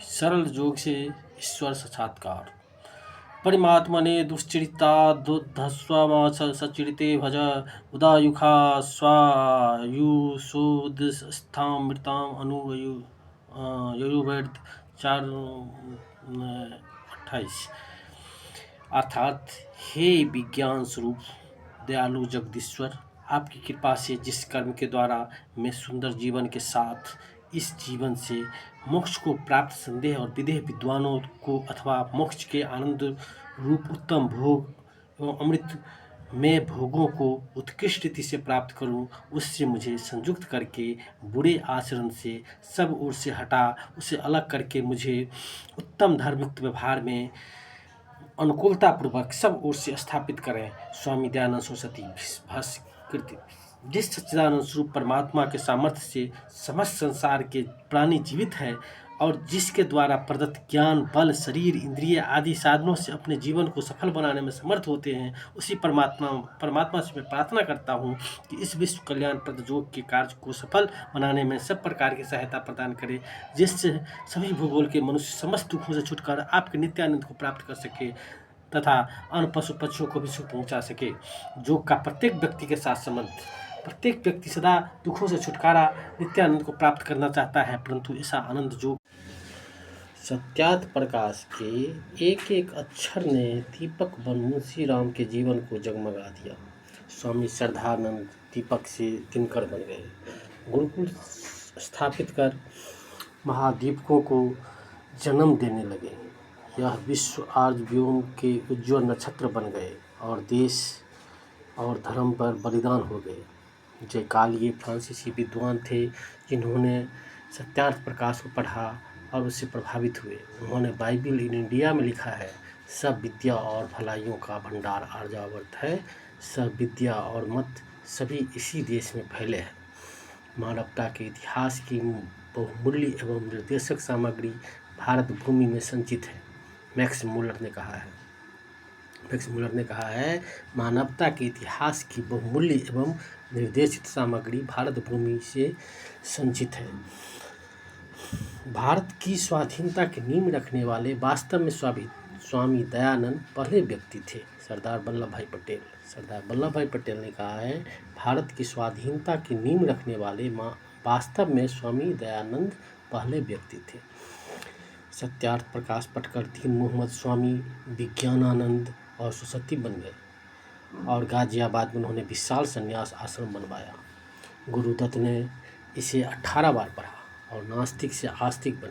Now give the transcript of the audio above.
सरल जोग से ईश्वर साक्षात्कार। परमात्मने दुश्चरिता सच्चरिते भज उदायुखा स्वायुषोदस्थामृताम ययुर्वेद 4:28। अर्थात हे विज्ञान स्वरूप दयालु जगदीश्वर, आपकी कृपा से जिस कर्म के द्वारा मैं सुंदर जीवन के साथ इस जीवन से मोक्ष को प्राप्त संदेह और विदेह विद्वानों को अथवा मोक्ष के आनंद रूप उत्तम भोग एवं अमृत में भोगों को उत्कृष्ट रीति से प्राप्त करूं, उससे मुझे संयुक्त करके बुरे आचरण से सब ओर से हटा उसे अलग करके मुझे उत्तम धर्मयुक्त व्यवहार में अनुकूलतापूर्वक सब ओर से स्थापित करें। स्वामी दयानंद सरस्वती भाष्य कृति। जिस सच्चिदानंद स्वरूप परमात्मा के सामर्थ्य से समस्त संसार के प्राणी जीवित हैं और जिसके द्वारा प्रदत्त ज्ञान, बल, शरीर, इंद्रिय आदि साधनों से अपने जीवन को सफल बनाने में समर्थ होते हैं, उसी परमात्मा से मैं प्रार्थना करता हूँ कि इस विश्व कल्याणप्रद योग के कार्य को सफल बनाने में सब प्रकार की सहायता प्रदान करे, जिससे सभी भूगोल के मनुष्य समस्त दुखों से छुटकर आपके नित्यानंद को प्राप्त कर सके तथा अन्य पशु पक्षियों को भी सुख पहुँचा सके। योग का प्रत्येक व्यक्ति के साथ संबंध। प्रत्येक व्यक्ति सदा दुखों से छुटकारा, नित्यानंद को प्राप्त करना चाहता है, परंतु ऐसा आनंद जो सत्यार्थ प्रकाश के एक एक अक्षर ने दीपक बन मुंशी राम के जीवन को जगमगा दिया। स्वामी श्रद्धानंद दीपक से दिनकर बन गए। गुरुकुल स्थापित कर महादीपकों को जन्म देने लगे। यह विश्व आर्य व्योम के उज्ज्वल नक्षत्र बन गए और देश और धर्म पर बलिदान हो गए। जयकाल ये फ्रांसीसी विद्वान थे जिन्होंने सत्यार्थ प्रकाश को पढ़ा और उससे प्रभावित हुए। उन्होंने बाइबिल इन इंडिया में लिखा है, सब विद्या और भलाइयों का भंडार आर्यावर्त है, सब विद्या और मत सभी इसी देश में फैले हैं। मानवता के इतिहास की बहुमूल्य एवं निर्देशक सामग्री भारत भूमि में संचित है। मैक्स मुलर ने कहा है, मानवता के इतिहास की बहुमूल्य एवं निर्देशित सामग्री भारत भूमि से संचित है। भारत की स्वाधीनता की नींव रखने वाले वास्तव में स्वामी दयानंद पहले व्यक्ति थे। सरदार वल्लभ भाई पटेल ने कहा है, भारत की स्वाधीनता की नींव रखने वाले वास्तव में स्वामी दयानंद पहले व्यक्ति थे। सत्यार्थ प्रकाश पढ़कर दीन मोहम्मद स्वामी विज्ञानानंद और सरस्वती बन गए और गाजियाबाद में उन्होंने विशाल संन्यास आश्रम बनवाया। गुरुदत्त ने इसे 18 बार पढ़ा और नास्तिक से आस्तिक बन